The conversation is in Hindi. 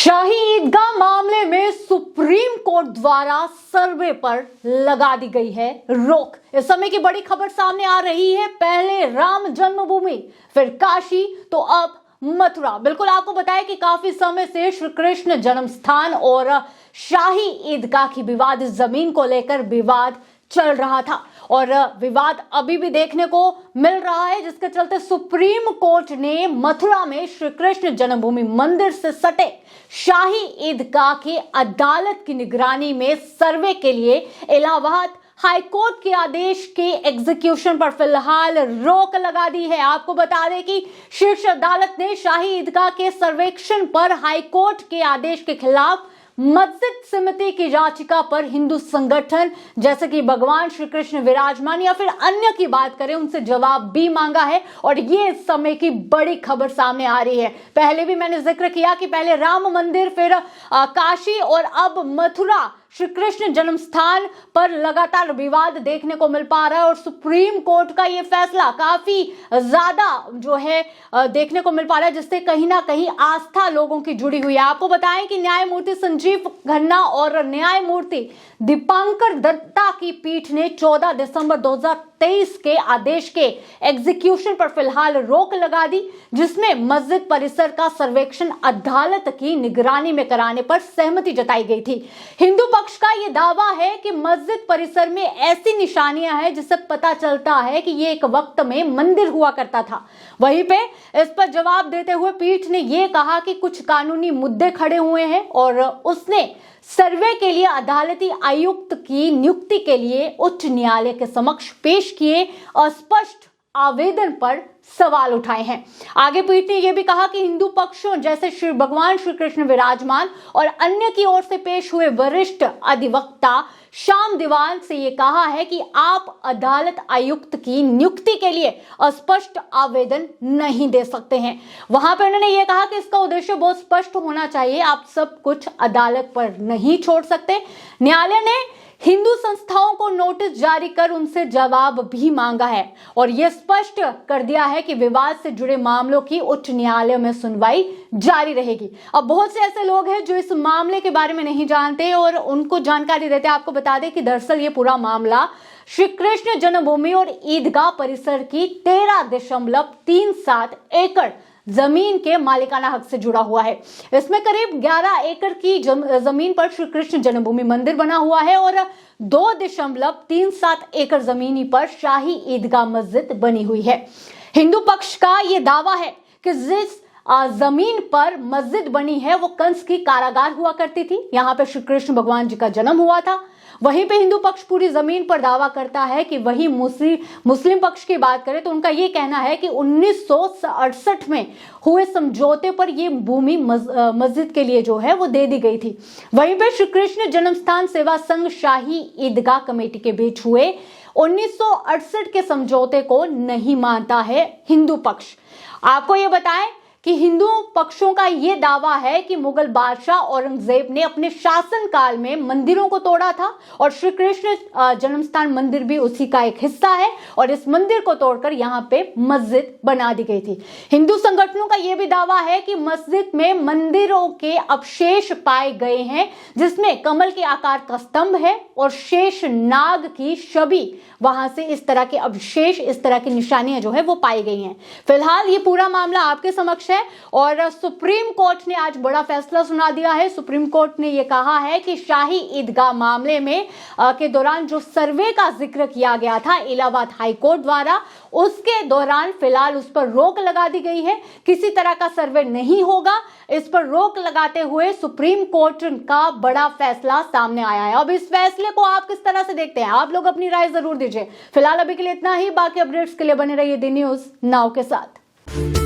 शाही ईदगाह मामले में सुप्रीम कोर्ट द्वारा सर्वे पर लगा दी गई है रोक। इस समय की बड़ी खबर सामने आ रही है। पहले राम जन्मभूमि, फिर काशी, तो अब मथुरा। बिल्कुल आपको बताया कि काफी समय से श्री कृष्ण जन्म स्थान और शाही ईदगाह की विवादित जमीन को लेकर विवाद चल रहा था और विवाद अभी भी देखने को मिल रहा है, जिसके चलते सुप्रीम कोर्ट ने मथुरा में श्री कृष्ण जन्मभूमि मंदिर से सटे शाही ईदगाह की अदालत की निगरानी में सर्वे के लिए इलाहाबाद हाईकोर्ट के आदेश के एग्जीक्यूशन पर फिलहाल रोक लगा दी है। आपको बता दें कि शीर्ष अदालत ने शाही ईदगाह के सर्वेक्षण पर हाईकोर्ट के आदेश के खिलाफ मस्जिद समिति की याचिका पर हिंदू संगठन जैसे कि भगवान श्री कृष्ण विराजमान या फिर अन्य की बात करें उनसे जवाब भी मांगा है और ये इस समय की बड़ी खबर सामने आ रही है। पहले भी मैंने जिक्र किया कि पहले राम मंदिर, फिर काशी और अब मथुरा श्री कृष्ण जन्म स्थान पर लगातार विवाद देखने को मिल पा रहा है और सुप्रीम कोर्ट का ये फैसला काफी ज्यादा जो है देखने को मिल पा रहा है, जिससे कहीं ना कहीं आस्था लोगों की जुड़ी हुई है। आपको बताएं कि न्यायमूर्ति संजीव खन्ना और न्यायमूर्ति दीपांकर दत्ता की पीठ ने 14 दिसंबर 2023 के आदेश के एग्जीक्यूशन पर फिलहाल रोक लगा दी, जिसमें मस्जिद परिसर का सर्वेक्षण अदालत की निगरानी में कराने पर सहमति जताई गई थी। हिंदू पक्ष का यह दावा है कि मस्जिद परिसर में ऐसी निशानियां हैं जिससे पता चलता है कि यह एक वक्त में मंदिर हुआ करता था। वहीं पे इस पर जवाब देते हुए पीठ ने यह कहा कि कुछ कानूनी मुद्दे खड़े हुए हैं और उसने सर्वे के लिए अदालती आयुक्त की नियुक्ति के लिए उच्च न्यायालय के समक्ष पेश किए अस्पष्ट आवेदन पर सवाल उठाए हैं। आगे पीठ ने यह भी कहा कि हिंदू पक्षों जैसे श्री भगवान श्री कृष्ण विराजमान और अन्य की ओर से पेश हुए वरिष्ठ अधिवक्ता श्याम दीवान से यह कहा है कि आप अदालत आयुक्त की नियुक्ति के लिए स्पष्ट आवेदन नहीं दे सकते हैं। वहां पर उन्होंने यह कहा कि इसका उद्देश्य बहुत स्पष्ट होना चाहिए, आप सब कुछ अदालत पर नहीं छोड़ सकते। न्यायालय ने हिंदू संस्थाओं को नोटिस जारी कर उनसे जवाब भी मांगा है और यह स्पष्ट कर दिया है कि विवाद से जुड़े मामलों की उच्च न्यायालय में सुनवाई जारी रहेगी। अब बहुत से ऐसे लोग हैं जो इस मामले के बारे में नहीं जानते और उनको जानकारी देते हैं। आपको बता दें कि दरअसल ये पूरा मामला श्री कृष्ण जन्मभूमि और ईदगाह परिसर की 13.37 एकड़ जमीन के मालिकाना हक से जुड़ा हुआ है। इसमें करीब 11 एकड़ की जमीन पर श्री कृष्ण जन्मभूमि मंदिर बना हुआ है और 2.37 एकड़ जमीनी पर शाही ईदगाह मस्जिद बनी हुई है। हिंदू पक्ष का यह दावा है कि जिस जमीन पर मस्जिद बनी है वो कंस की कारागार हुआ करती थी। यहाँ पे श्री कृष्ण भगवान जी का जन्म हुआ था। वहीं पे हिंदू पक्ष पूरी जमीन पर दावा करता है कि वही मुस्लिम पक्ष की बात करें तो उनका ये कहना है कि 1968 में हुए समझौते पर ये भूमि मस्जिद के लिए जो है वो दे दी गई थी। वहीं पे श्री कृष्ण जन्मस्थान सेवा संघ शाही ईदगाह कमेटी के बीच हुए 1968 के समझौते को नहीं मानता है हिंदू पक्ष। आपको ये बताएं कि हिंदू पक्षों का यह दावा है कि मुगल बादशाह औरंगजेब ने अपने शासन काल में मंदिरों को तोड़ा था और श्री कृष्ण जन्मस्थान मंदिर भी उसी का एक हिस्सा है और इस मंदिर को तोड़कर यहाँ पे मस्जिद बना दी गई थी। हिंदू संगठनों का यह भी दावा है कि मस्जिद में मंदिरों के अवशेष पाए गए हैं, जिसमें कमल के आकार का स्तंभ है और शेष नाग की छवि, वहां से इस तरह के अवशेष, इस तरह की निशानियां जो है वो पाई गई हैं। फिलहाल ये पूरा मामला आपके समक्ष है और सुप्रीम कोर्ट ने आज बड़ा फैसला सुना दिया है। सुप्रीम कोर्ट ने यह कहा है कि शाही ईदगाह मामले में के दौरान जो सर्वे का जिक्र किया गया था इलाहाबाद हाईकोर्ट द्वारा, उसके दौरान फिलहाल उस पर रोक लगा दी गई है। किसी तरह का सर्वे नहीं होगा। इस पर रोक लगाते हुए सुप्रीम कोर्ट का बड़ा फैसला सामने आया है। अब इस फैसले को आप किस तरह से देखते हैं? आप लोग अपनी राय जरूर दीजिए। फिलहाल अभी के लिए इतना ही। बाकी अपडेट्स के लिए बने रहिए दी न्यूज़ नाउ के साथ।